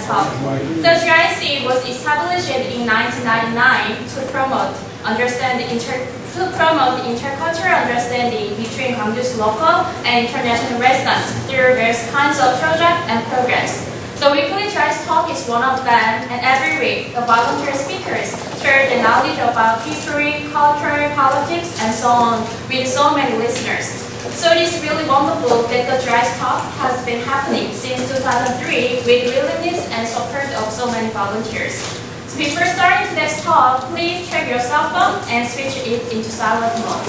Talk. The GIC was established in 1999 to promote intercultural understanding between Gwangju's local and international residents through various kinds of projects and programs. The weekly GIC Talk is one of them, and every week the volunteer speakers share their knowledge about history, culture, politics, and so on with so many listeners. So it is really wonderful that the GIC Talk has been happening since 2003 with willingness and support of so many volunteers. So before starting today's talk, please check your cell phone and switch it into silent mode.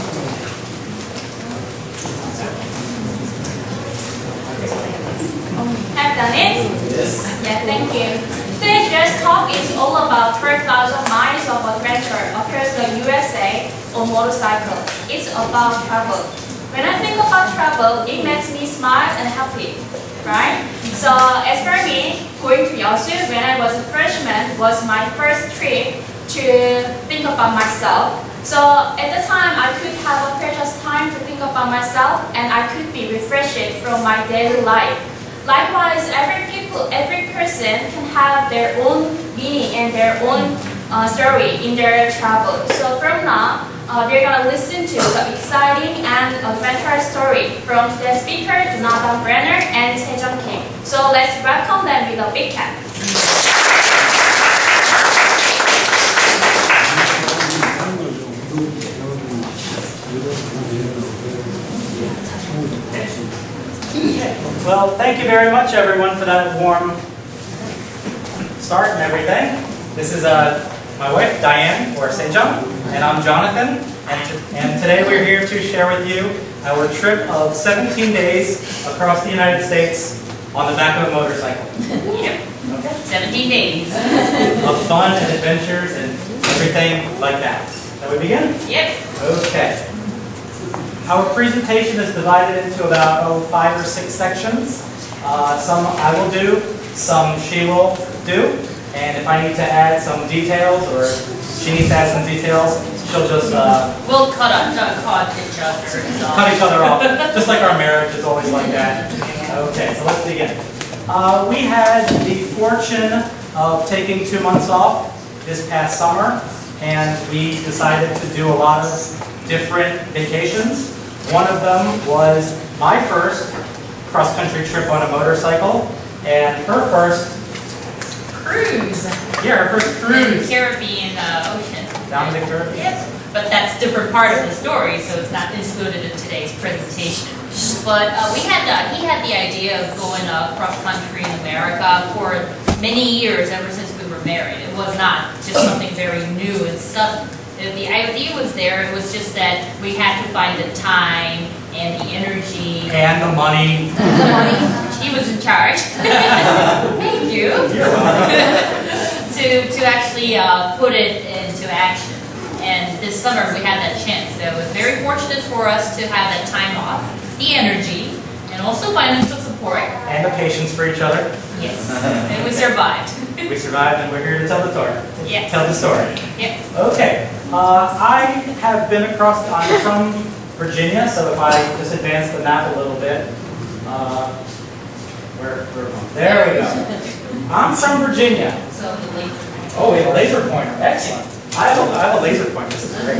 Have done it? Yes. Yeah, thank you. Today's GIC Talk is all about 12,000 miles of adventure across the USA on motorcycle. It's about travel. When I think about travel, it makes me smile and happy, right? So as for me, going to Yeosu when I was a freshman was my first trip to think about myself. So at the time, I could have a precious time to think about myself and I could be refreshed from my daily life. Likewise, every person can have their own meaning and their own story in their travel. So from now, we're going to listen to the exciting and adventurous story from the speaker, Brenner and Jeong. So let's welcome them with a big clap. Well, thank you very much, everyone, for that warm start and everything. This is my wife, Diane, or Jeong, and I'm Jonathan. And today we're here to share with you our trip of 17 days across the United States on the back of a motorcycle. Yep. Okay. 17 days. Of fun and adventures and everything like that. Shall we begin? Yep. Okay. Our presentation is divided into about 5 or 6 sections. Some I will do, some she will do, and if I need to add some details or she needs to add some details, she'll just We'll cut each other. cut each other off, just like our marriage is always like that. Okay, so let's begin. We had the fortune of taking 2 months off this past summer, and we decided to do a lot of different vacations. One of them was my first cross-country trip on a motorcycle, and her first Cruise. yeah, her first In the cruise Caribbean Ocean. down the Caribbean. Yes. But that's a different part of the story, so it's not included in today's presentation. But he had the idea of going cross-country in America for many years, ever since we were married. It was not just something very new and sudden. The idea was there, it was just that we had to find the time and the energy. And the money. The money, he was in charge. Thank you. You're welcome. to actually put it into action. And this summer we had that chance, so it was very fortunate for us to have that time off, the energy, and also financial support. And the patience for each other. Yes, and we survived. We survived, and we're here to tell the story. Yeah. Tell the story. Yeah. Okay. I have been across. I'm from Virginia, so if I just advance the map a little bit, there we go. I'm from Virginia. So the laser. Oh, we have a laser pointer. Excellent. I have a laser pointer. This is great.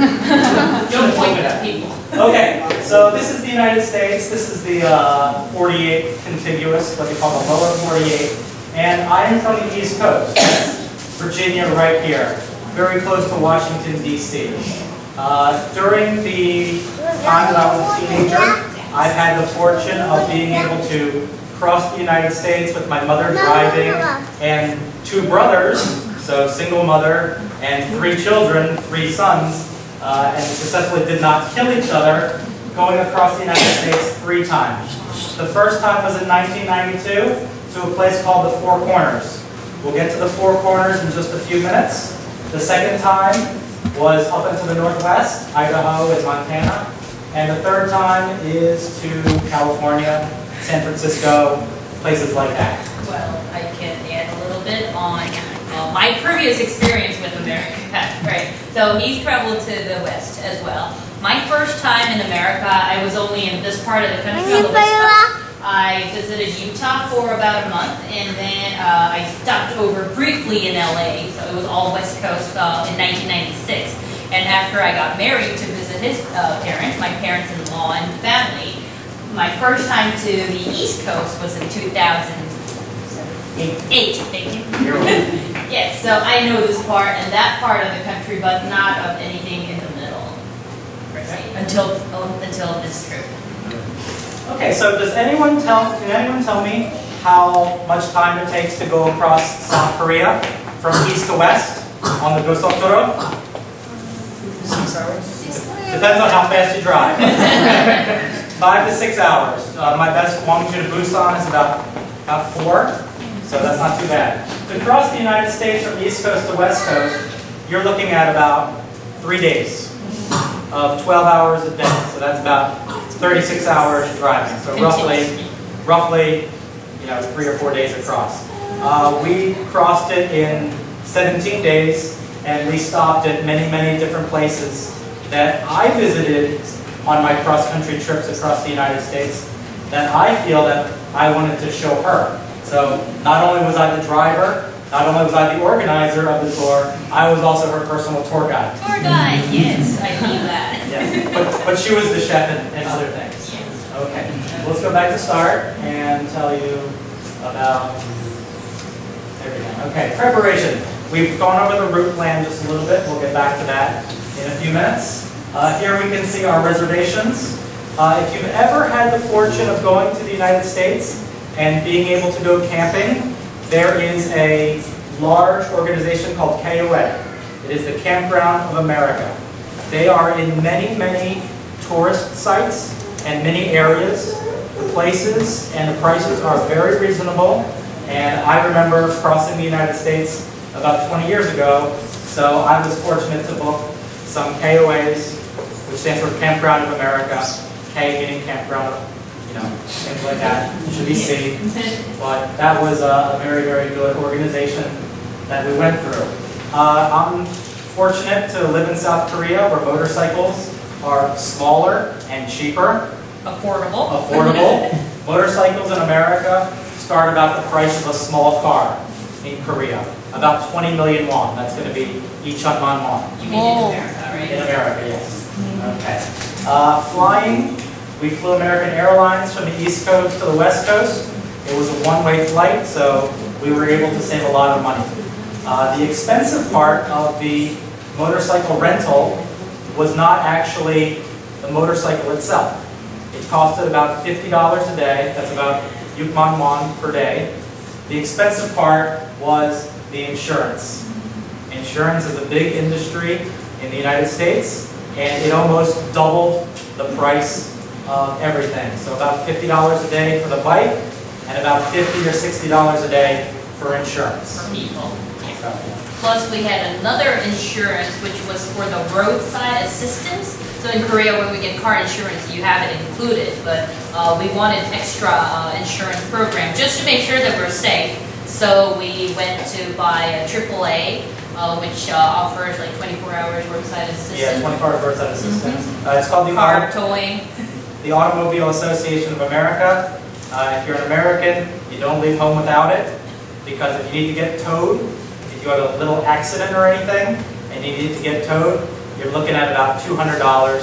Don't point at people. Okay, so this is the United States. This is the 48 contiguous, what they call the lower 48. And I am from the East Coast. Virginia right here, very close to Washington, D.C. During the time that I was a teenager, I've had the fortune of being able to cross the United States with my mother driving and 2 brothers, so single mother, and 3 children, 3 sons, and successfully did not kill each other, going across the United States 3 times. The first time was in 1992 to a place called the Four Corners. We'll get to the Four Corners in just a few minutes. The second time was up into the northwest, Idaho and Montana. And the third time is to California, San Francisco, places like that. Well, I can add a little bit on my previous experience with America, right? So he's traveled to the West as well. My first time in America, I was only in this part of the country on the West Coast. I visited Utah for about a month, and then I stopped over briefly in LA, so it was all West Coast in 1996. And after I got married to visit his parents, my parents-in-law and family, my first time to the East Coast was in 2008, thank you. Yes, so I know this part and that part of the country, but not of anything in the middle, until this trip. Okay, so can anyone tell me how much time it takes to go across South Korea from east to west on the Gosoktoro? 6 hours? Depends on how fast you drive. 5 to 6 hours. My best Gwangju to Busan is about 4, so that's not too bad. To cross the United States from east coast to west coast, you're looking at about 3 days of 12 hours a day, so that's about 36 hours driving. So roughly, 3 or 4 days across. We crossed it in 17 days, and we stopped at many, many different places that I visited on my cross-country trips across the United States that I feel that I wanted to show her. So not only was I the driver, not only was I the organizer of the tour, I was also her personal tour guide. Tour guide, yes, I knew that. Yeah, but she was the chef and other things. Yes. Okay, let's go back to start and tell you about everything. Okay, preparation. We've gone over the route plan just a little bit. We'll get back to that in a few minutes. Here we can see our reservations. If you've ever had the fortune of going to the United States and being able to go camping, there is a large organization called KOA. It is the Campground of America. They are in many, many tourist sites and many areas. The places and the prices are very reasonable. And I remember crossing the United States about 20 years ago, so I was fortunate to book some KOAs, which stands for Campground of America. K meaning campground, things like that. It should be C. But that was a very, very good organization that we went through. I'm fortunate to live in South Korea where motorcycles are smaller and cheaper. Affordable. Motorcycles in America start about the price of a small car in Korea. About 20 million won. That's going to be each won. You mean in America, right? In America, yes. Okay. Flying, we flew American Airlines from the East Coast to the West Coast. It was a one-way flight, so we were able to save a lot of money. The expensive part of the motorcycle rental was not actually the motorcycle itself. It costed about $50 a day. That's about 6만 won per day. The expensive part was the insurance. Insurance is a big industry in the United States, and it almost doubled the price of everything. So about $50 a day for the bike, and about $50 or $60 a day for insurance. For people. So, Plus we had another insurance which was for the roadside assistance. So in Korea when we get car insurance you have it included, but we wanted extra insurance program just to make sure that we're safe. So we went to buy a AAA, which offers like 24 hours roadside assistance. yeah, 24 hours roadside assistance. It's called Car towing. the Automobile Association of America. If you're an American, you don't leave home without it, because if you need to get towed, if you had a little accident or anything, and you need to get towed, you're looking at about $200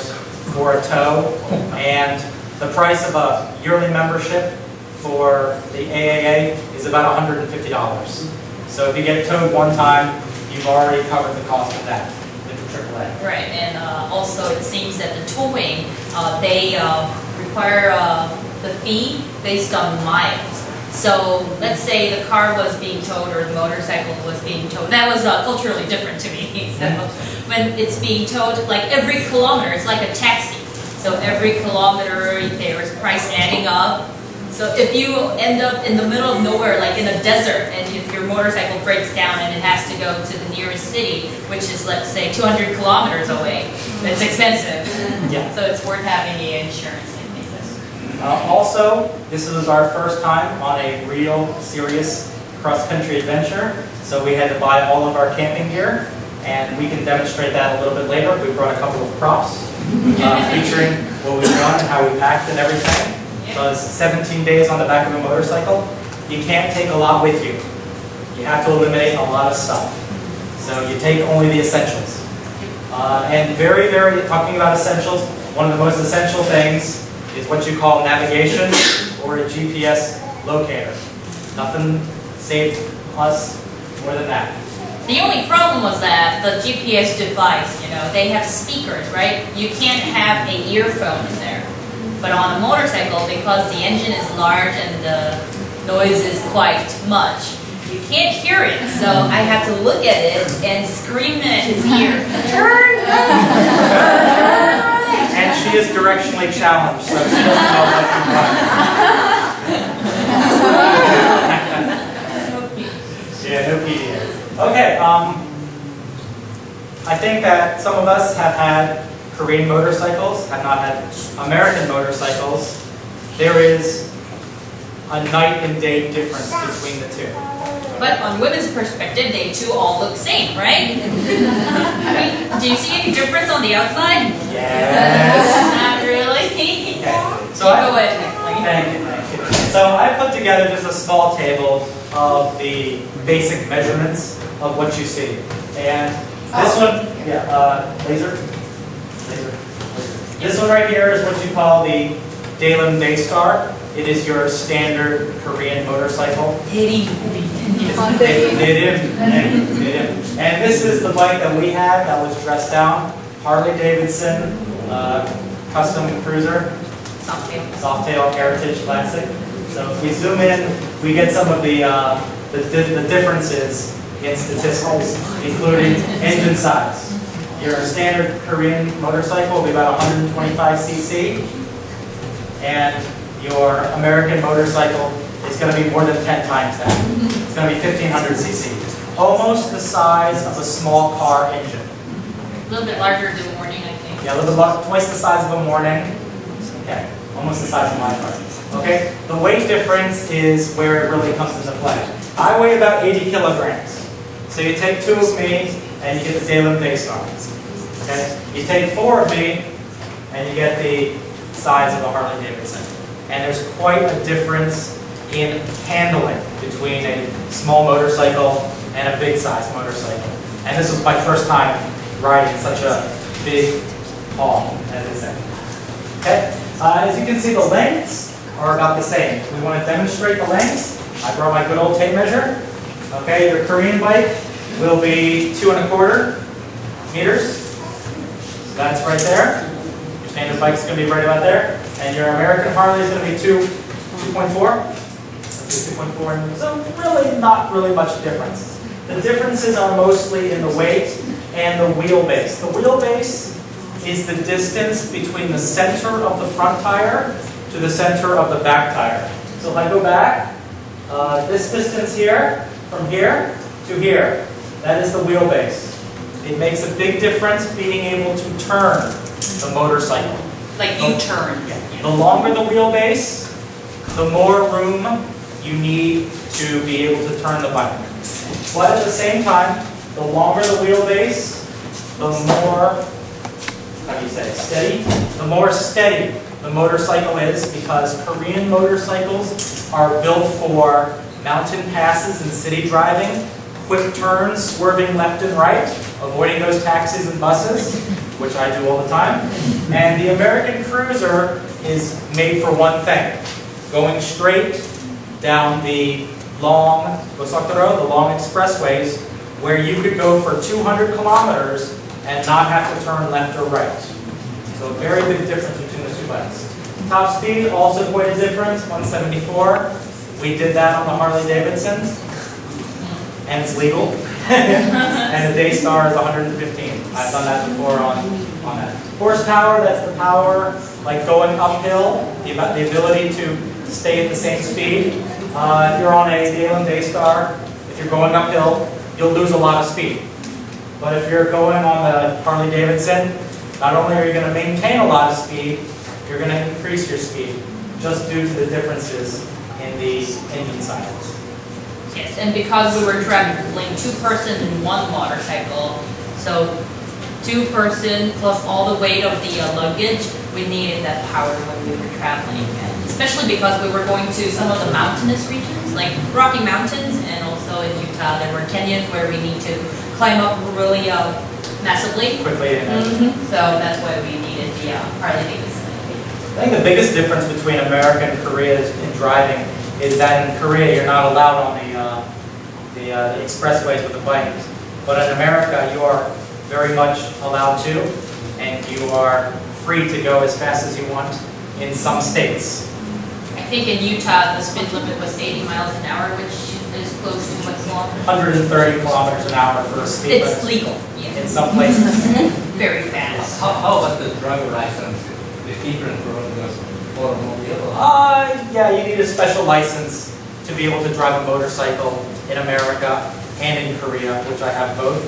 for a tow, and the price of a yearly membership for the AAA is about $150. So if you get towed one time, you've already covered the cost of that with the AAA. Right, and also it seems that the towing, they require the fee based on miles. So let's say the car was being towed or the motorcycle was being towed. That was culturally different to me. So when it's being towed, like every kilometer, it's like a taxi. So every kilometer there's price adding up. So if you end up in the middle of nowhere, like in a desert, and if your motorcycle breaks down and it has to go to the nearest city, which is let's say 200 kilometers away, it's expensive. Yeah. So it's worth having the insurance. Also, this was our first time on a real, serious cross-country adventure, so we had to buy all of our camping gear, and we can demonstrate that a little bit later. We brought a couple of props featuring what we've done and how we packed and everything. Because 17 days on the back of a motorcycle, you can't take a lot with you. You have to eliminate a lot of stuff. So you take only the essentials. And talking about essentials, one of the most essential things is what you call navigation or a GPS locator. Nothing saved us more than that. The only problem was that the GPS device, they have speakers, right? You can't have an earphone in there. But on a motorcycle, because the engine is large and the noise is quite much, you can't hear it. So I have to look at it and scream at his ear, turn right! And she is directionally challenged, so she doesn't know left and right. Yeah, no PDA. Okay, I think that some of us have had Korean motorcycles, have not had American motorcycles. There is a night and day difference between the two. But on women's perspective, they two all look same, right? I mean, do you see any difference on the outside? Yes. Not really. Okay. So Go ahead. Thank you. So I put together just a small table of the basic measurements of what you see. And this one, laser. This one right here is what you call the Daelim Daystar. It is your standard Korean motorcycle. And this is the bike that we had that was dressed down. Harley Davidson, custom cruiser. Softail Heritage Classic. So if we zoom in, we get some of the differences in statistics, including engine size. Your standard Korean motorcycle will be about 125 cc, and your American motorcycle is going to be more than 10 times that. It's going to be 1500 cc, almost the size of a small car engine. A little bit larger than Morning, I think. Yeah, a little bit twice the size of a Morning. Okay, almost the size of my car. Okay, the weight difference is where it really comes into play. I weigh about 80 kilograms. So you take 2 of me, and you get the Daelim Daystar. Okay? You take 4 of me, and you get the size of a Harley Davidson. And there's quite a difference in handling between a small motorcycle and a big size motorcycle. And this was my first time riding such a big haul, as they say. Okay? As you can see, the lengths are about the same. If we want to demonstrate the lengths, I brought my good old tape measure. Okay, your Korean bike will be 2¼ meters. So that's right there. Your standard bike is going to be right about there. And your American Harley is going to be 2.4. That's 2.4. So really not really much difference. The differences are mostly in the weight and the wheelbase. The wheelbase is the distance between the center of the front tire to the center of the back tire. So if I go back, this distance here, from here to here, that is the wheelbase. It makes a big difference being able to turn the motorcycle. Like U-turn. Yeah. The longer the wheelbase, the more room you need to be able to turn the bike. But at the same time, the longer the wheelbase, the more, steady? The more steady the motorcycle is, because Korean motorcycles are built for mountain passes and city driving, quick turns, swerving left and right, avoiding those taxis and buses, which I do all the time. And the American Cruiser is made for one thing, going straight down the long expressways where you could go for 200 kilometers and not have to turn left or right. So a very big difference between the two bikes. Top speed, also quite a difference, 174. We did that on the Harley Davidson, and it's legal. And the Daystar is 115. I've done that before on that. Horsepower, that's the power, like going uphill, the ability to stay at the same speed. If you're on a Daelim Daystar, if you're going uphill, you'll lose a lot of speed. But if you're going on the Harley Davidson, not only are you going to maintain a lot of speed, you're going to increase your speed, just due to the differences in the engine sizes. Yes, and because we were traveling 2 persons in one motorcycle, so 2 person plus all the weight of the luggage, we needed that power when we were traveling, and especially because we were going to some of the mountainous regions, like Rocky Mountains, and also in Utah there were canyons where we need to climb up really massively. Quickly. So that's why we needed the Harley Davidson. I think the biggest difference between America and Korea in driving is that in Korea you're not allowed on the expressways with the bike, but in America you are very much allowed to, and you are free to go as fast as you want in some states. I think in Utah the speed limit was 80 miles an hour, which is close to what's law. 130 kilometers an hour for a speed It's limit legal, yeah. in some places. Very fast. How about the driver license? The different from the automobile? Yeah, you need a special license to be able to drive a motorcycle in America and in Korea, which I have both.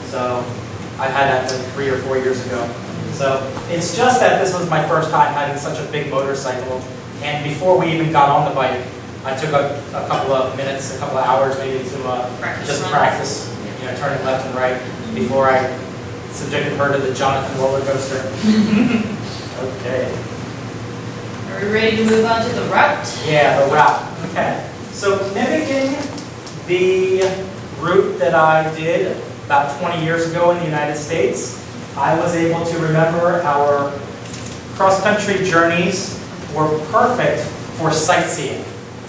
So I had that like 3 or 4 years ago. So it's just that this was my first time having such a big motorcycle, and before we even got on the bike, I took a couple of minutes, a couple of hours maybe to just practice, turning left and right before I subjected her to the Jonathan roller coaster. Okay. Are we ready to move on to the route? Yeah, the route. Okay. So mimicking the route that I did about 20 years ago in the United States, I was able to remember our cross-country journeys were perfect for sightseeing.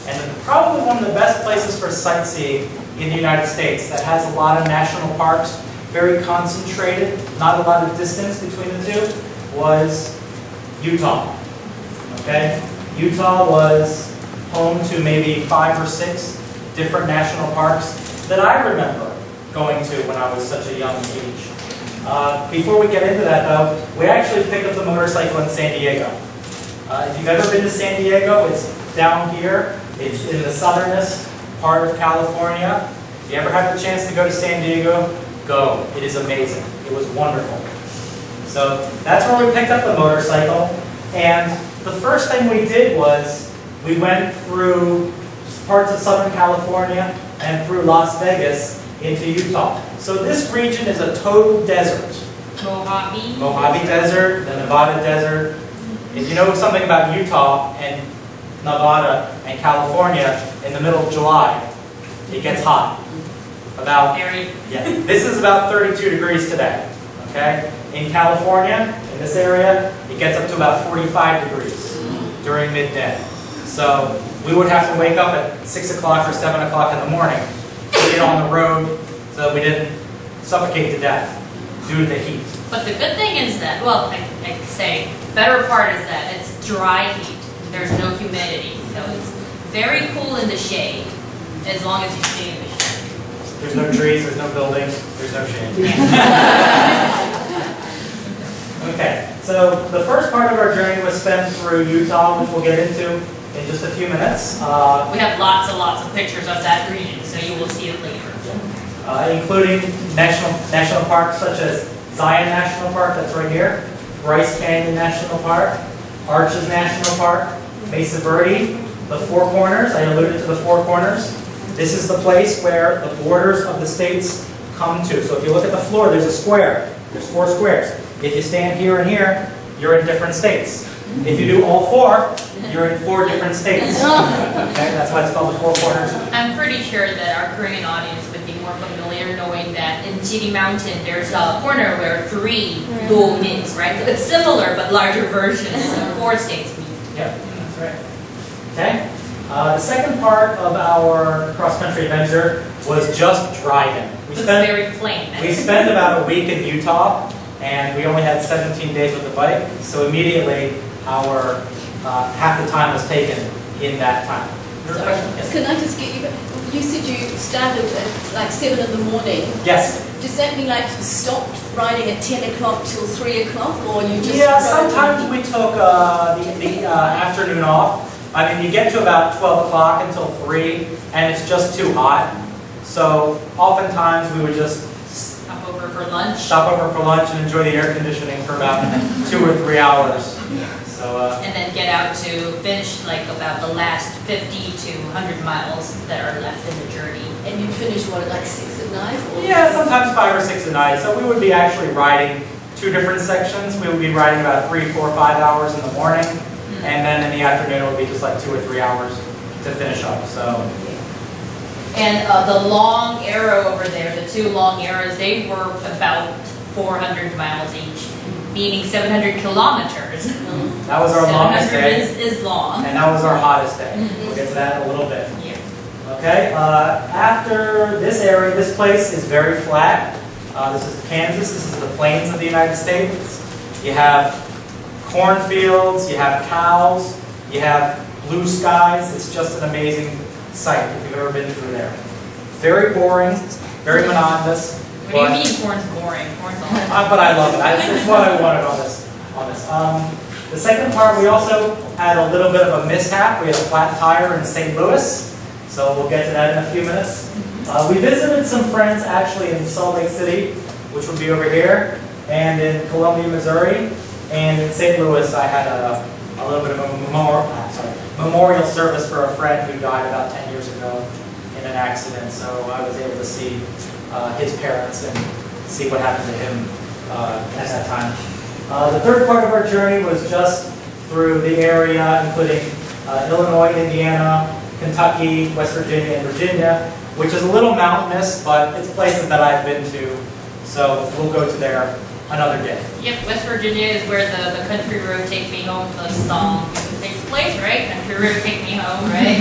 And probably one of the best places for sightseeing in the United States that has a lot of national parks, very concentrated, not a lot of distance between the two, was Utah. Okay? Utah was home to maybe 5 or 6 different national parks that I remember going to when I was such a young age. Before we get into that though, we actually picked up the motorcycle in San Diego. If you've ever been to San Diego, it's down here. It's in the southernest part of California. If you ever have the chance to go to San Diego, go. It is amazing. It was wonderful. So that's where we picked up the motorcycle. And the first thing we did was we went through parts of Southern California and through Las Vegas into Utah. So this region is a total desert. Mojave Desert, the Nevada Desert. If you know something about Utah and Nevada and California, in the middle of July, it gets hot. This is about 32 degrees today. Okay? In California, in this area, it gets up to about 45 degrees during midday. So we would have to wake up at 6 o'clock or 7 o'clock in the morning to get on the road so that we didn't suffocate to death due to the heat. But the good thing is that, well, I could say, better part is that it's dry heat. There's no humidity. So it's very cool in the shade, as long as you stay in the shade. There's no trees, there's no buildings, there's no shade. Okay, so the first part of our journey was spent through Utah, which we'll get into in just a few minutes. We have lots and lots of pictures of that region, so you will see it later. Including national parks such as Zion National Park, that's right here, Bryce Canyon National Park, Arches National Park, Mesa Verde, the Four Corners. I alluded to the Four Corners. This is the place where the borders of the states come to. So if you look at the floor, there's a square. There's 4 squares. If you stand here and here, you're in different states. If you do all 4, you're in 4 different states. Okay, that's why it's called the Four Corners. I'm pretty sure that our Korean audience would be more familiar knowing that in Jiri Mountain there's a corner where 3 do meets, right? So it's similar but larger versions of 4 states meet. Yeah, that's right. Okay. The second part of our cross-country adventure was just driving. It's very plain. We spent about a week in Utah, and we only had 17 days with the bike, so immediately our half the time was taken in that time. Your question? Yes. Can I just get you? You said you started at like 7 in the morning. Yes. Does that mean like you stopped riding at 10 o'clock till 3 o'clock, or you just? Yeah, sometimes we took the afternoon off. I mean, you get to about 12 o'clock until 3, and it's just too hot. So oftentimes we would just Stop over for lunch. And enjoy the air conditioning for about 2 or 3 hours. So, and then get out to finish like about the last 50 to 100 miles that are left in the journey. And you finish what at like 6 at night? Or? Yeah, sometimes 5 or 6 at night. So we would be actually riding 2 different sections. We would be riding about 3, 4, 5 hours in the morning, and then in the afternoon it would be just like 2 or 3 hours to finish up. So. And the long arrow over there, the 2 long arrows, they were about 400 miles each, meaning 700 kilometers. That was our longest day. 700 is long. And that was our hottest day. We'll get to that in a little bit. Yeah. Okay, after this area, this place is very flat. This is Kansas, this is the plains of the United States. You have cornfields, you have cows, you have blue skies. It's just an amazing sight if you've ever been through there. Very boring, very monotonous. What do you mean corn's boring? Corn's all But I love it. That's what I wanted on this. The second part, we also had a little bit of a mishap. We had a flat tire in St. Louis, so we'll get to that in a few minutes. We visited some friends actually in Salt Lake City, which would be over here, and in Columbia, Missouri, and in St. Louis I had a little bit of a memorial service for a friend who died about 10 years ago in an accident, so I was able to see his parents and see what happened to him at that time. The third part of our journey was just through the area, including Illinois, Indiana, Kentucky, West Virginia, and Virginia, which is a little mountainous, but it's places that I've been to, so we'll go to there another day. Yep, West Virginia is where the Country Road Take Me Home, the song takes place, right? Country Road Take Me Home, right?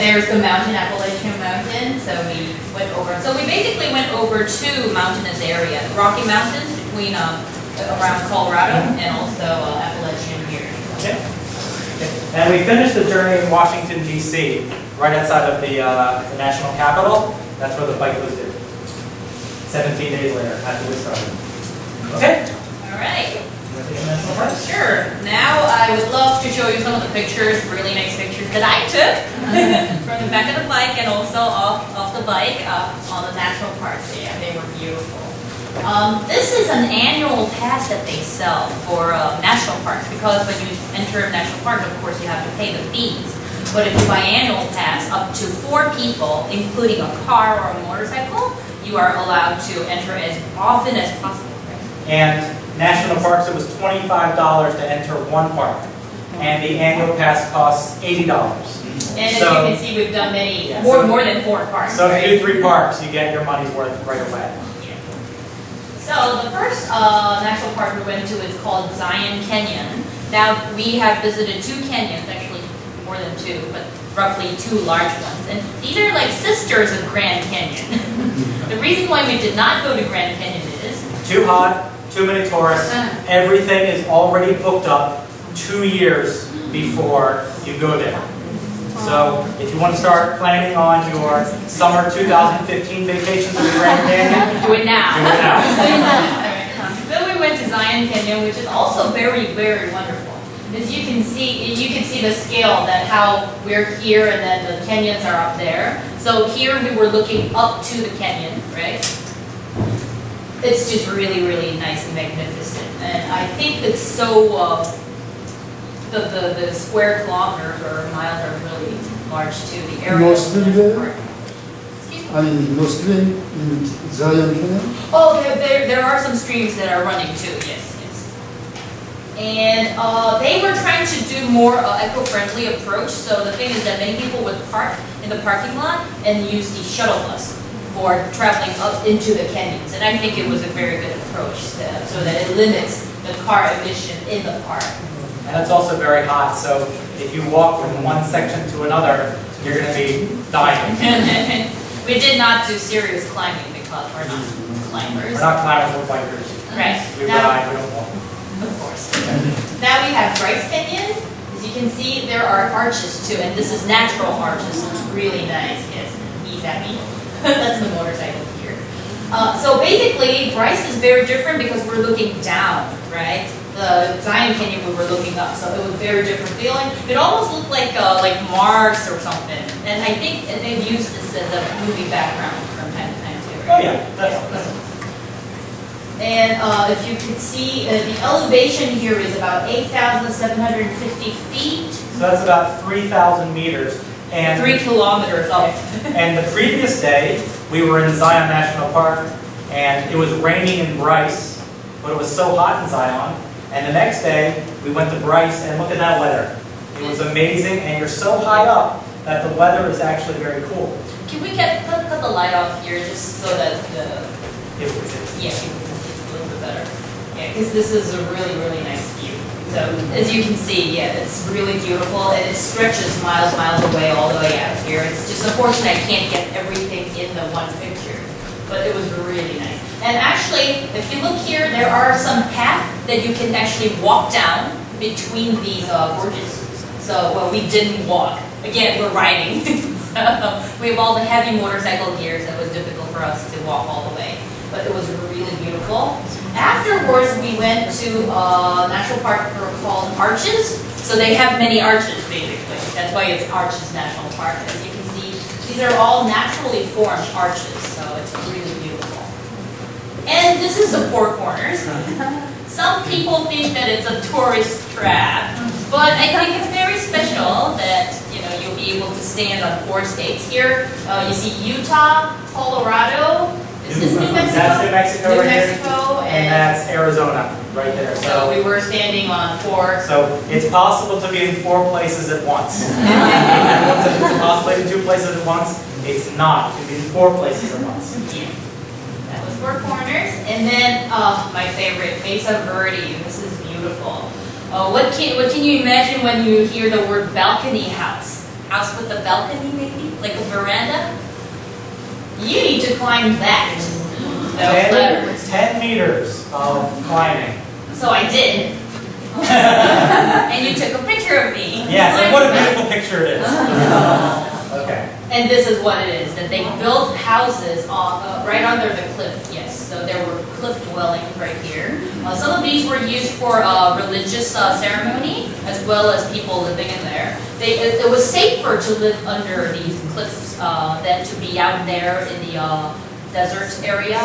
There's the mountain, Appalachian Mountain, so we went over. So we basically went over 2 mountainous areas, Rocky Mountains between around Colorado and also Appalachian here. Okay. And we finished the journey in Washington, D.C., right outside of the national capital. That's where the bike was due. 17 days later, after we started. Okay? All right. Sure. Now I would love to show you some of the pictures, really nice pictures that I took from the back of the bike and also off the bike on the national parks. Yeah, they were beautiful. This is an annual pass that they sell for national parks because when you enter a national park, of course, you have to pay the fees. But if you buy annual pass up to 4 people, including a car or a motorcycle, you are allowed to enter as often as possible. Right? And national parks, it was $25 to enter one park. And the annual pass costs $80. And as so, you can see, we've done many, more than 4 parks. So right? if you do 3 parks, you get your money's worth right away. So the first national park we went to is called Zion Canyon. Now we have visited 2 canyons, actually more than 2, but roughly 2 large ones. And these are like sisters of Grand Canyon. The reason why we did not go to Grand Canyon is Too hot, too many tourists. Everything is already booked up 2 years before you go there. So if you want to start planning on your summer 2015 vacation to the Grand Canyon, do it now. Do it now. Then we went to Zion Canyon, which is also very, very wonderful. As you can see the scale that how we're here and then the canyons are up there. So here we were looking up to the canyon, right? It's just really, really nice and magnificent. And I think it's so, the square kilometers or miles are really large too. The area. No stream there? Excuse me? I mean, no stream in Zion Canyon? Oh, there are some streams that are running too, yes. And they were trying to do more eco-friendly approach. So the thing is that many people would park in the parking lot and use the shuttle bus for traveling up into the canyons. And I think it was a very good approach so that it limits the car emission in the park. and it's also very hot. So if you walk from one section to another, you're going to be dying. We did not do serious climbing because we're not climbers. We're not climbers, we're bikers. Right. We Now- ride, we don't walk. Of course. Now we have Bryce Canyon. As you can see, there are arches too, and this is natural arches, so it's really nice. Yes, he's happy. That's the motorcycle here. So basically, Bryce is very different because we're looking down, right? The Zion Canyon, we were looking up, so it was a very different feeling. It almost looked like Mars or something. And I think they've used this as a movie background from time to time too. Oh yeah, that's And if you can see, the elevation here is about 8,750 feet. So that's about 3,000 meters. And 3 kilometers up. And the previous day, we were in Zion National Park, and it was raining in Bryce, but it was so hot in Zion. And the next day, we went to Bryce, and look at that weather. It was amazing, and you're so high up that the weather is actually very cool. Can we cut the light off here just so that the It was- yeah, you can see a little bit better. Yeah, because this is a really, really nice view. So as you can see, yeah, it's really beautiful and it stretches miles away all the way out here. It's just unfortunate I can't get everything in the one picture, but it was really nice. And actually, if you look here, there are some paths that you can actually walk down between these gorges. So, well, we didn't walk. Again, we're riding. So we have all the heavy motorcycle gears that was difficult for us to walk all the way. But it was really beautiful. Afterwards, we went to a national park called Arches. So they have many arches, basically. That's why it's Arches National Park. As you can see, these are all naturally formed arches. So it's really beautiful. And this is the Four Corners. Some people think that it's a tourist trap, but I think it's very special that you'll be able to stand on 4 states here. You see Utah, Colorado. Is this New Mexico? That's New Mexico New right here. Mexico, And that's Arizona right there. so we were standing on 4. So it's possible to be in 4 places at once. Everyone says it's impossible to be in 2 places at once. It's not. You can be in 4 places at once. Yeah. That was Four Corners. And then my favorite, Mesa Verde. This is beautiful. What can you imagine when you hear the word balcony house? House with a balcony, maybe? Like a veranda? You need to climb that. 10 meters of climbing. So I did. And you took a picture of me. Yes, and what a beautiful picture it is. Okay. And this is what it is, that they built houses right under the cliff, yes. So there were cliff dwellings right here. Some of these were used for religious ceremony, as well as people living in there. It was safer to live under these cliffs than to be out there in the desert area,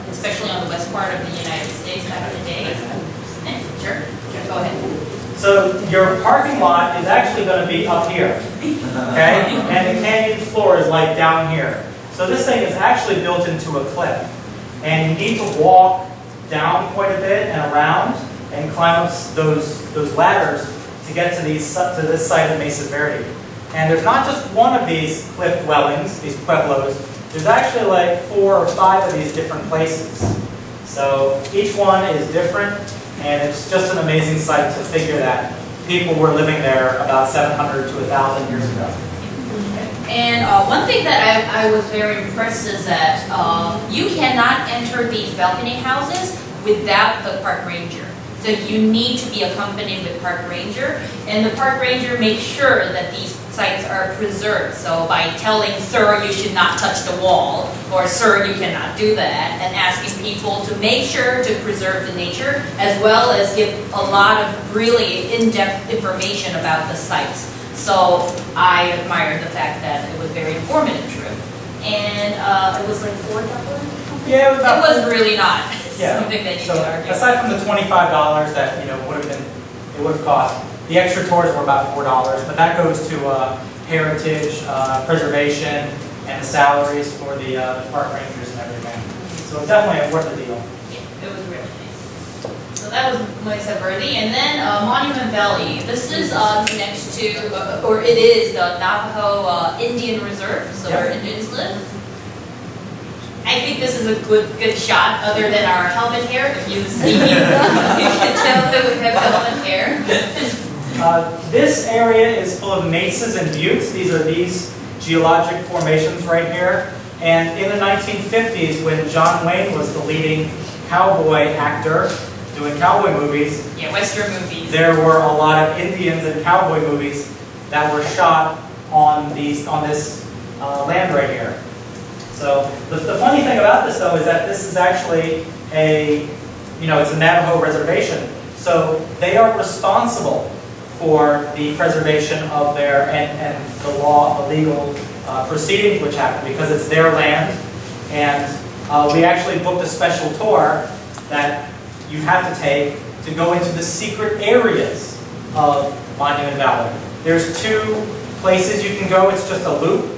especially on the west part of the United States back in the day. Sure, go ahead. So your parking lot is actually going to be up here, okay? And the canyon floor is like down here. So this thing is actually built into a cliff. And you need to walk down quite a bit and around and climb up those ladders to get to this site of Mesa Verde. And there's not just one of these cliff dwellings, these pueblos. There's actually like 4 or 5 of these different places. So each one is different. And it's just an amazing sight to figure that people were living there about 700 to 1,000 years ago. And one thing that I was very impressed is that you cannot enter these balcony houses without the park ranger. So you need to be accompanied with park ranger, and the park ranger makes sure that these sites are preserved. So by telling, sir, you should not touch the wall, or sir, you cannot do that, and asking people to make sure to preserve the nature, as well as give a lot of really in-depth information about the sites. So I admired the fact that it was very informative trip. And it was like $4? Yeah, it was about. It was really not Yeah. something that you So could argue. aside from the $25 that would have cost, the extra tours were about $4. But that goes to heritage, preservation, and the salaries for the park rangers and everything. So it's definitely worth the deal. Yeah, it was really nice. So that was Mesa Verde, and then Monument Valley. This is next to, or it is the Navajo Indian Reserve, so where Indians live. I think this is a good shot, other than our helmet hair. If you see, you can tell that we have helmet hair. This area is full of mesas and buttes. These are these geologic formations right here. And in the 1950s, when John Wayne was the leading cowboy actor doing cowboy movies, Yeah, Western movies. there were a lot of Indians and cowboy movies that were shot on this land right here. So the funny thing about this, though, is that this is actually it's a Navajo reservation. So they are responsible for the preservation of their and the legal proceedings which happen because it's their land. And we actually booked a special tour that you have to take to go into the secret areas of Monument Valley. There's 2 places you can go. It's just a loop,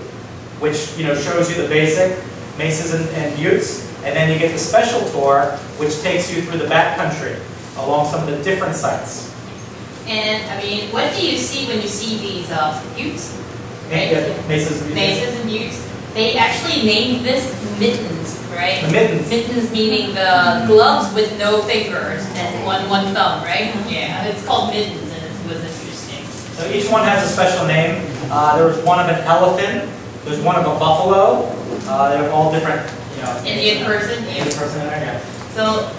which shows you the basic mesas and buttes. And then you get the special tour, which takes you through the backcountry along some of the different sites. And I mean, what do you see when you see these buttes? Mesas And buttes. They actually named this mittens, right? The mittens. Mittens meaning the gloves with no fingers and one thumb, right? Yeah, it's called mittens, and it was interesting. So each one has a special name. There was one of an elephant. There's one of a buffalo. They're all different, Indian person. Indian person in there, yeah. So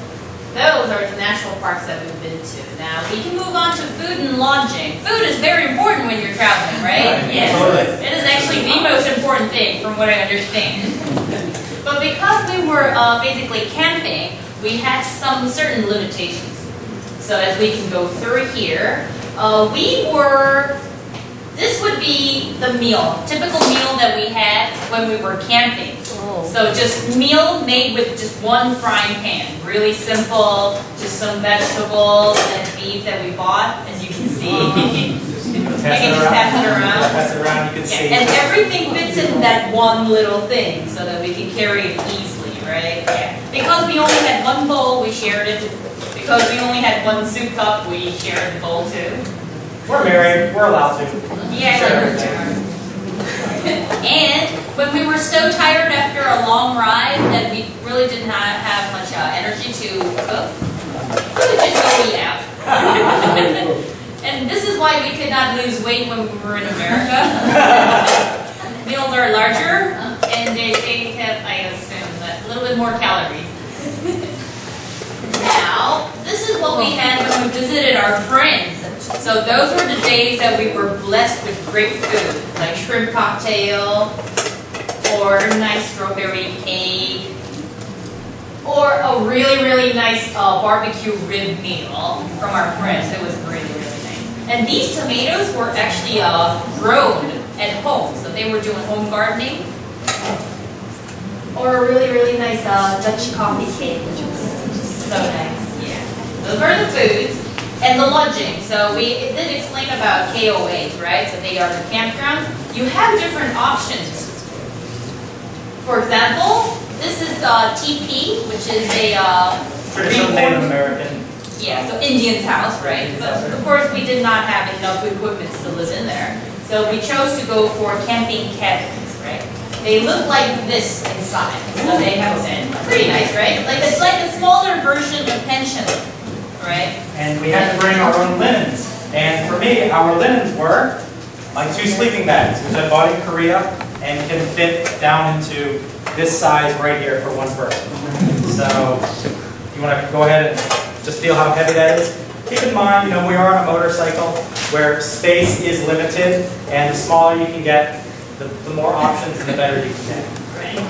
those are the national parks that we've been to. Now we can move on to food and lodging. Food is very important when you're traveling, right? Yes. Totally. It is actually the most important thing from what I understand. But because we were basically camping, we had some certain limitations. So as we can go through here, this would be the meal, typical meal that we had when we were camping. So just meal made with just one frying pan, really simple, just some vegetables and beef that we bought, as you can see. I can just pass it around. Pass it around, you can see. And everything fits in that one little thing so that we can carry it easily, right? Yeah. Because we only had one bowl, we shared it. Because we only had one soup cup, we shared the bowl too. We're married, we're allowed to. Yeah, sure. And when we were so tired after a long ride that we really did not have much energy to cook, we would just go eat out. And this is why we could not lose weight when we were in America. Meals are larger, and they have, I assume, a little bit more calories. Now, this is what we had when we visited our friends. So those were the days that we were blessed with great food, like shrimp cocktail, or nice strawberry cake, or a really, really nice barbecue rib meal from our friends. It was really, really nice. And these tomatoes were actually grown at home, so they were doing home gardening. Or a really, really nice Dutch coffee cake, which was so nice. Yeah, those were the foods. And the lodging. So we did explain about KOAs, right? So they are the campgrounds. You have different options. For example, this is TP, which is a Traditional Native American. Yeah, so Indian's house, right? But of course, we did not have enough equipment to live in there. So we chose to go for camping cabins, right? They look like this inside. So they have been pretty nice, right? Like it's like a smaller version of pension. Right. And we had to bring our own linens. And for me, our linens were like 2 sleeping bags, which I bought in Korea and can fit down into this size right here for one person. So you want to go ahead and just feel how heavy that is? Keep in mind, we are on a motorcycle where space is limited, and the smaller you can get, the more options and the better you can get. Right.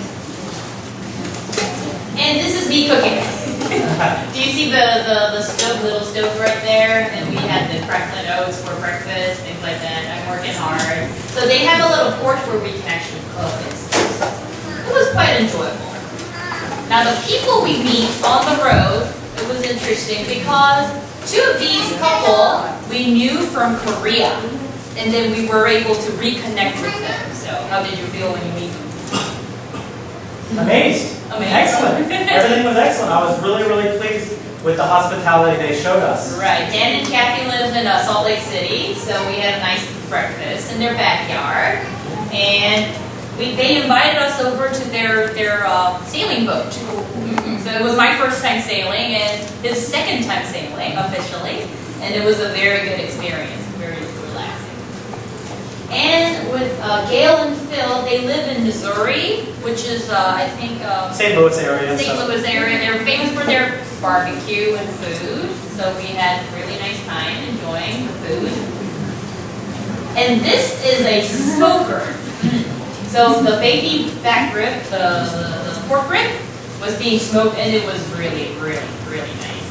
And this is me cooking. Do you see the stove, little stove right there? And we had the crackling oats for breakfast, things like that. I'm working hard. So they have a little porch where we can actually cook and stuff. It was quite enjoyable. Now the people we meet on the road, it was interesting because 2 of these couple we knew from Korea. And then we were able to reconnect with them. So how did you feel when you meet them? Amazed. Excellent. Everything was excellent. I was really, really pleased with the hospitality they showed us. Right. Dan and Kathy live in Salt Lake City, so we had a nice breakfast in their backyard. And they invited us over to their sailing boat. So it was my first time sailing and his second time sailing officially. And it was a very good experience. Very relaxing. And with Gail and Phil, they live in Missouri, which is, I think, St. Louis area. St. Louis area. They're famous for their barbecue and food. So we had a really nice time enjoying the food. And this is a smoker. So the baby back rib, the pork rib, was being smoked, and it was really, really, really nice.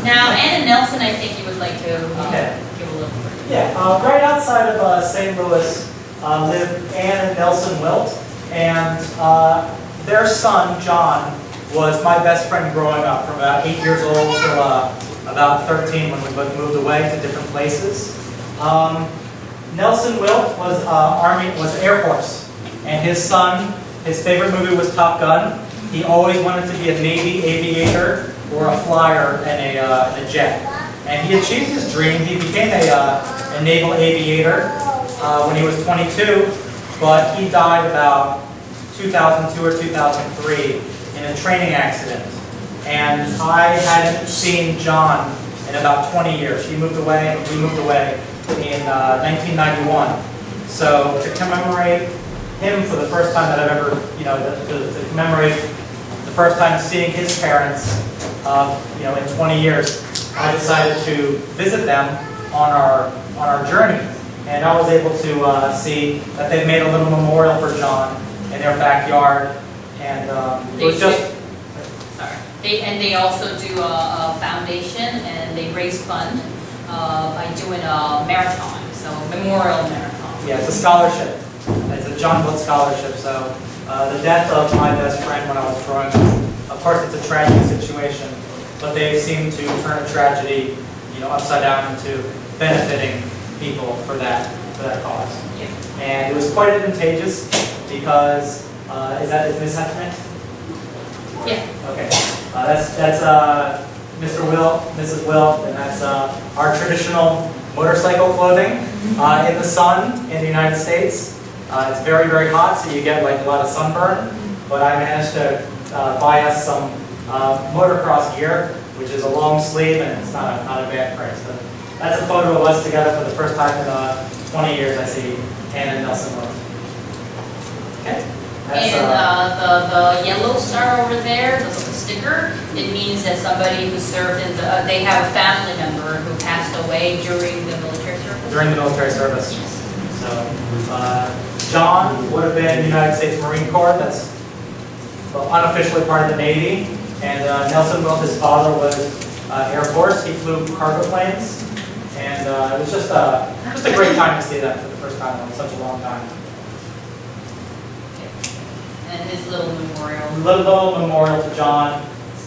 Now, Ann and Nelson, I think you would like to give a little word. Yeah, right outside of St. Louis live Ann and Nelson Wilt, and their son, John, was my best friend growing up, from about 8 years old till about 13 when we both moved away to different places. Nelson Wilt was Air Force, and his son His favorite movie was Top Gun. He always wanted to be a Navy aviator or a flyer in a jet. And he achieved his dream. He became a naval aviator when he was 22, but he died about 2002 or 2003 in a training accident. And I hadn't seen John in about 20 years. He moved away, and we moved away in 1991. So to commemorate him for the first time that I've ever, to commemorate the first time seeing his parents, in 20 years, I decided to visit them on our journey. And I was able to see that they've made a little memorial for John in their backyard. And it was just... They also do a foundation, and they raise fund by doing a marathon, so a memorial marathon. Yeah, it's a scholarship. It's a John Blood scholarship. So the death of my best friend when I was growing up, of course, it's a tragic situation, but they seem to turn a tragedy, upside down into benefiting people for that cause. Yeah. And it was quite advantageous because is Miss Sentiment? Yeah. Okay. That's Mr. Will, Mrs. Will, and that's our traditional motorcycle clothing in the sun in the United States. It's very, very hot, so you get like a lot of sunburn. But I managed to buy us some motocross gear, which is a long sleeve, and it's not a bad price. But that's a photo of us together for the first time in 20 years. I see Hannah and Nelson both. Okay. And the yellow star over there, the sticker, it means that somebody who served in they have a family member who passed away during the military service. During the military service. So, John would have been United States Marine Corps. That's unofficially part of the Navy. And Nelson, both his father was Air Force. He flew cargo planes. And it was just a great time to see that for the first time in such a long time. And his little memorial. Little memorial to John,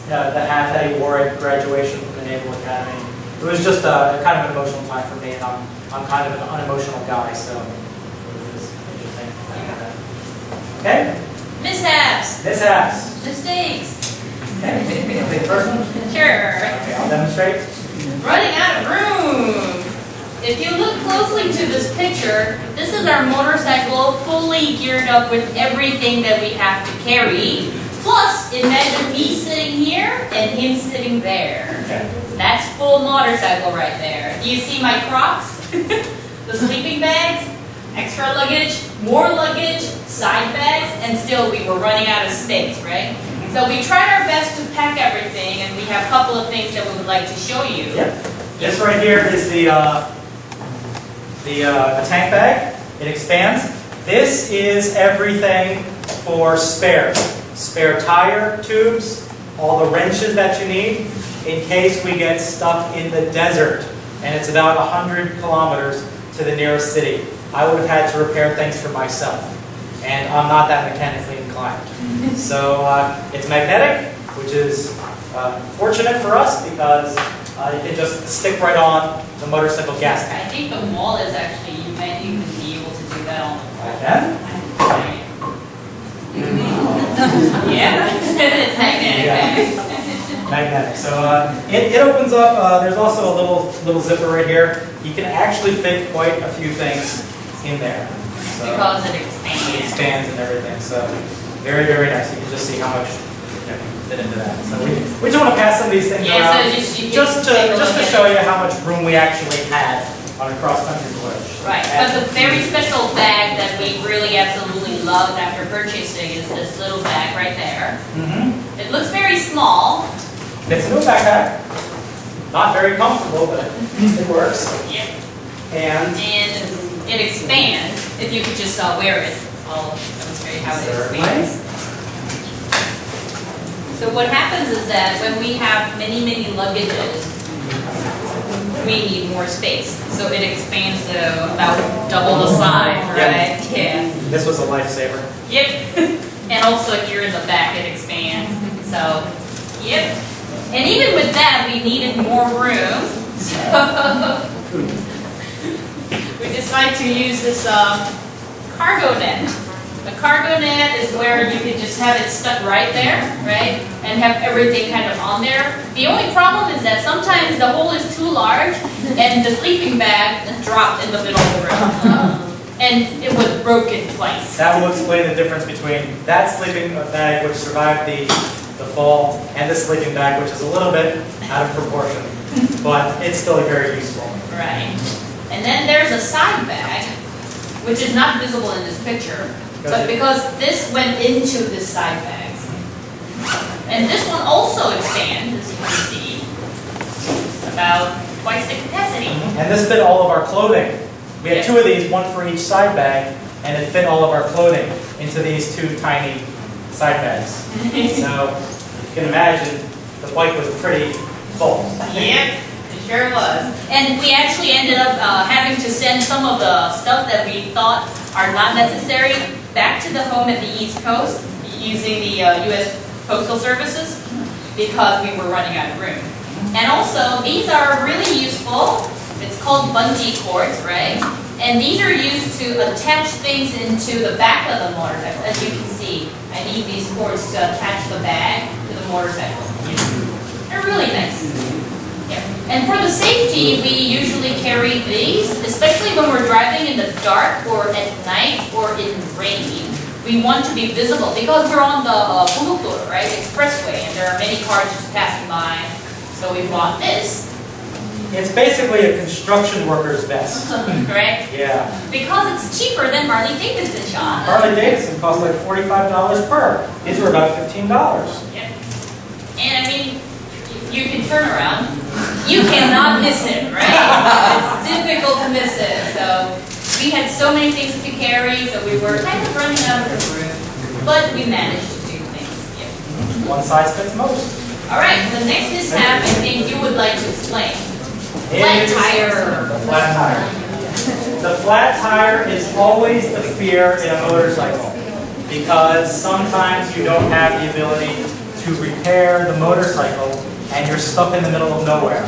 the hat that he wore at graduation from the Naval Academy. It was just a kind of an emotional time for me, and I'm kind of an unemotional guy, so it was interesting. Okay? Mishaps. Mistakes. Okay. I'll take the first one? Sure. Okay, I'll demonstrate. Running out of room. If you look closely to this picture, this is our motorcycle fully geared up with everything that we have to carry. Plus, imagine me sitting here and him sitting there. Okay. That's full motorcycle right there. Do you see my Crocs? The sleeping bags, extra luggage, more luggage, side bags, and still we were running out of space, right? So we tried our best to pack everything, and we have a couple of things that we would like to show you. Yep. This right here is the tank bag. It expands. This is everything for spares. Spare tire tubes, all the wrenches that you need in case we get stuck in the desert. And it's about 100 kilometers to the nearest city. I would have had to repair things for myself. And I'm not that mechanically inclined. So it's magnetic, which is fortunate for us because you can just stick right on the motorcycle gas tank. I think the wall is actually, you might even be able to do that on the wall. I can? Yeah, it's magnetic. Yeah. Magnetic. So it opens up. There's also a little zipper right here. You can actually fit quite a few things in there. So Because it expands. it expands and everything. So very, very nice. You can just see how much you can fit into that. So we just want to pass some of these things Yeah, around so you just take a to look at show it. you how much room we actually had on a cross-country voyage. Right, but the very special bag that we really absolutely loved after purchasing is this little bag right there. Mm-hmm. It looks very small. It's a new backpack. Not very comfortable, but it works. Yep. And And it expands. If you could just wear it, I'll demonstrate how it Certainly. expands. So what happens is that when we have many, many luggages, we need more space. So it expands to about double the size, right? Yeah. this was a lifesaver. Yep. And also if you're in the back, it expands. So, yep. And even with that, we needed more room. So we decided to use this cargo net. A cargo net is where you can just have it stuck right there, right? And have everything kind of on there. The only problem is that sometimes the hole is too large and the sleeping bag dropped in the middle of the room. And it was broken twice. That will explain the difference between that sleeping bag, which survived the fall, and this sleeping bag, which is a little bit out of proportion. But it's still very useful. Right. And then there's a side bag, which is not visible in this picture. But because this went into this side bag. And this one also expands, as you can see, about twice the capacity. And this fit all of our clothing. We had two of these, one for each side bag, and it fit all of our clothing into these two tiny side bags. So you can imagine the bike was pretty full. Yep, it sure was. And we actually ended up having to send some of the stuff that we thought are not necessary back to the home at the East Coast using the U.S. Postal Services because we were running out of room. And also, these are really useful. It's called bungee cords, right? And these are used to attach things into the back of the motorcycle. As you can see, I need these cords to attach the bag to the motorcycle. They're really nice. Yeah. And for the safety, we usually carry these, especially when we're driving in the dark or at night or in rain. We want to be visible because we're on the 고속도로, right? Expressway, and there are many cars just passing by. So we bought this. It's basically a construction worker's vest. Right? Yeah. Because it's cheaper than Harley Davidson shop. Harley Davidson costs like $45 per. These were about $15. Yeah. And I mean, you can turn around. You cannot miss it, right? It's difficult to miss it. So we had so many things to carry, so we were kind of running out of room. But we managed to do things. Yeah. One size fits most. All right, the next mishap I think you would like to explain. Flat tire. The flat tire. The flat tire is always the fear in a motorcycle because sometimes you don't have the ability to repair the motorcycle and you're stuck in the middle of nowhere.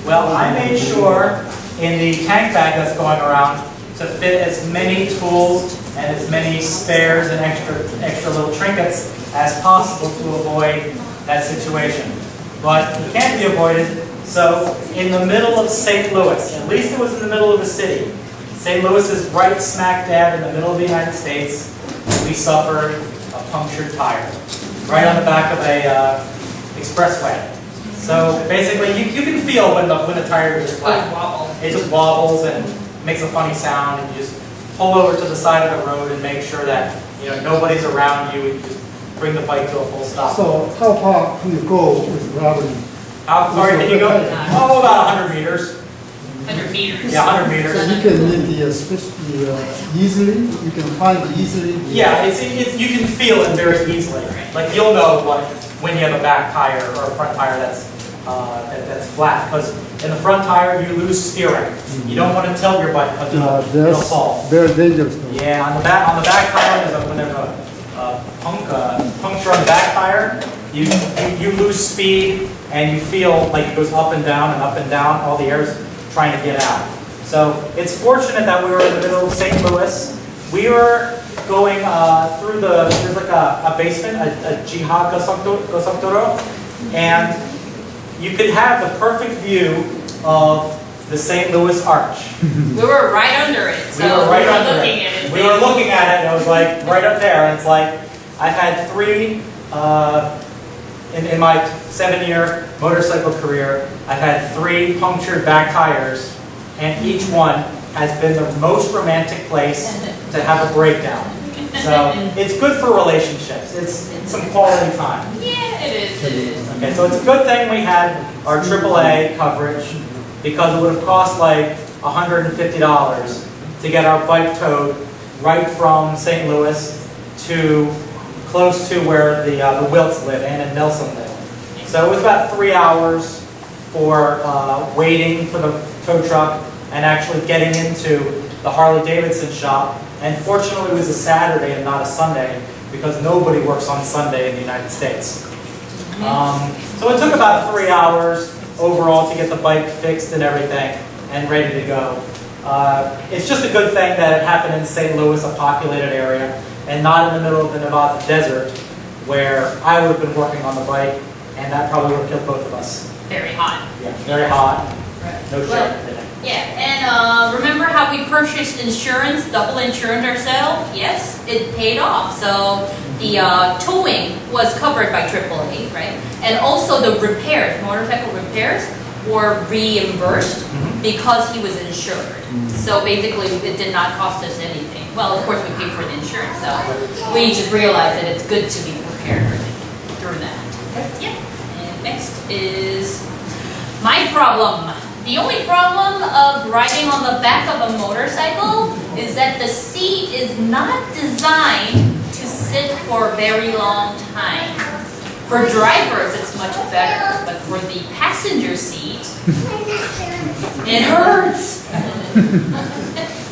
Well, I made sure in the tank bag that's going around to fit as many tools and as many spares and extra little trinkets as possible to avoid that situation. But it can't be avoided. So in the middle of St. Louis, at least it was in the middle of the city, St. Louis is right smack dab in the middle of the United States, we suffered a punctured tire right on the back of a expressway. So basically you can feel when the tire is flat. It just wobbles and makes a funny sound, and you just pull over to the side of the road and make sure that nobody's around you, and just bring the bike to a full stop. So how far can you go with traveling? How far can you go? Oh, about 100 meters. 100 meters. Yeah, 100 meters. So you can meet the especially easily. You can find easily. Yeah, it's you can feel it very easily. Like you'll know when you have a back tire or a front tire that's flat, because in the front tire you lose steering. You don't want to tilt your bike because it'll fall. Very dangerous. Though. Yeah, on the back tire when there's a puncture on the back tire, you lose speed and you feel like it goes up and down and up and down. All the air's trying to get out. So it's fortunate that we were in the middle of St. Louis. We were going through there's like a basement, a GIC Talk, and you could have the perfect view of the St. Louis Arch. We were right under it. So we were right under looking it. at it. We were looking at it, and it was like right up there. And it's like I've had three in my 7-year motorcycle career. I've had 3 punctured back tires, and each one has been the most romantic place to have a breakdown. So it's good for relationships. It's some quality time. Yeah, it is. It is. Okay, so it's a good thing we had our AAA coverage, because it would have cost like $150 to get our bike towed right from St. Louis to close to where the Wilts live, Ann and Nelson live. So it was about 3 hours for waiting for the tow truck and actually getting into the Harley Davidson shop. And fortunately it was a Saturday and not a Sunday, because nobody works on Sunday in the United States. So it took about 3 hours overall to get the bike fixed and everything and ready to go. It's just a good thing that it happened in St. Louis, a populated area, and not in the middle of the Nevada desert where I would have been working on the bike, and that probably would have killed both of us. Very hot. Yeah, very hot, no shade. Well, yeah, and remember how we purchased insurance, double insured ourselves? Yes, it paid off. So the towing was covered by AAA, right? And also the repairs, motorcycle repairs, were reimbursed because he was insured. So basically, it did not cost us anything. Well, of course, we paid for the insurance, so we just realized that it's good to be prepared through that. Yeah. And next is my problem. The only problem of riding on the back of a motorcycle is that the seat is not designed to sit for a very long time. For drivers, it's much better, but for the passenger seat, it hurts.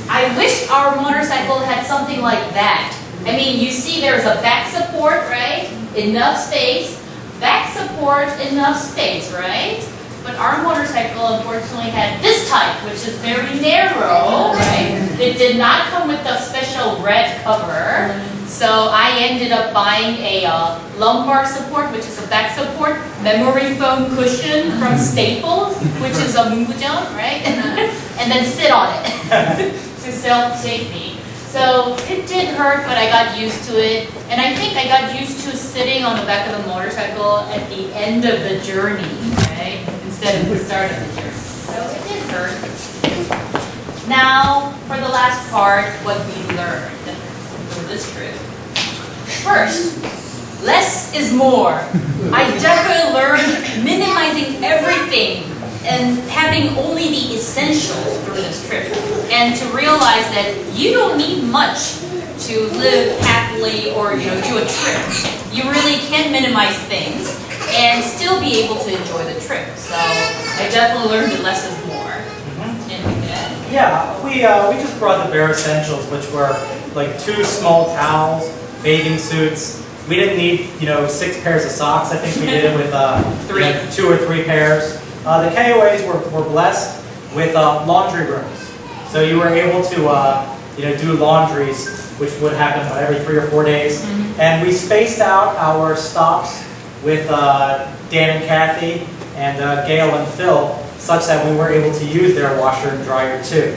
I wish our motorcycle had something like that. I mean, you see there's a back support, right? Enough space. Back support, enough space, right? But our motorcycle unfortunately had this type, which is very narrow, right? It did not come with a special red cover. So I ended up buying a lumbar support, which is a back support, memory foam cushion from Staples, which is a Mungujang, right? And then sit on it to save me. So it did hurt, but I got used to it. And I think I got used to sitting on the back of the motorcycle at the end of the journey, right? Instead of the start of the journey. So it did hurt. Now, for the last part, what we learned through this trip. First, less is more. I definitely learned minimizing everything and having only the essentials through this trip. And to realize that you don't need much to live happily or do a trip. You really can minimize things and still be able to enjoy the trip. So I definitely learned that less is more. Yeah, we just brought the bare essentials, which were like 2 small towels, bathing suits. We didn't need 6 pairs of socks. I think we did it with 2 or 3 pairs. The KOAs were blessed with laundry rooms, so you were able to do laundries, which would happen every 3 or 4 days. And we spaced out our stops with Dan and Kathy and Gail and Phil, such that we were able to use their washer and dryer too.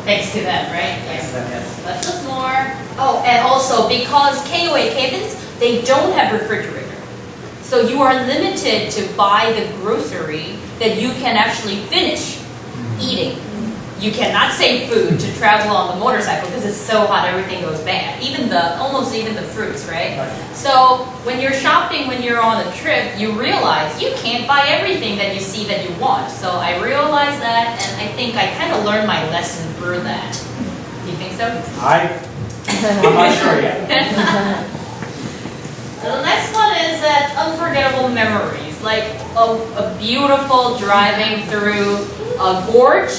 Thanks to them, right? Thanks to them, yes. Less is more. Oh, and also because KOA cabins, they don't have refrigerator. So you are limited to buy the grocery that you can actually finish eating. You cannot save food to travel on the motorcycle because it's so hot, everything goes bad. Almost even the fruits, right? So when you're shopping, when you're on a trip, you realize you can't buy everything that you see that you want. So I realized that, and I think I kind of learned my lesson through that. Do you think so? I'm not sure yet. The next one is that unforgettable memories, like a beautiful driving through a gorge.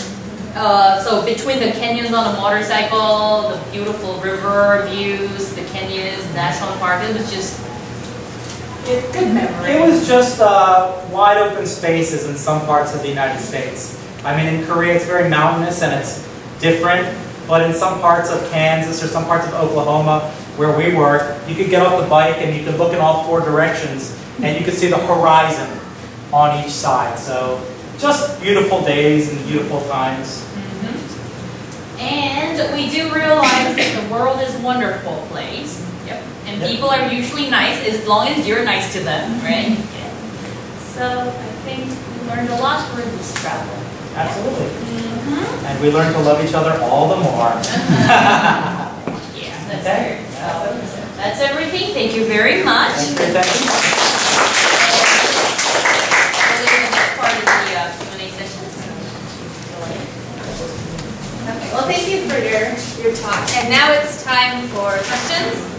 So between the canyons on a motorcycle, the beautiful river views, the canyons, national park, it was just a good memory. It was just wide open spaces in some parts of the United States. I mean, in Korea it's very mountainous and it's different, but in some parts of Kansas or some parts of Oklahoma where we were, you could get off the bike and you could look in all 4 directions and you could see the horizon on each side. So just beautiful days and beautiful times. And we do realize that the world is a wonderful place. Yep. And people are usually nice as long as you're nice to them, right? So I think we learned a lot through this travel. Absolutely. And we learned to love each other all the more. Yeah, that's it. That's everything. Thank you very much. Thank you. Part of the Q&A session. Okay, well, thank you for your talk. And now it's time for questions.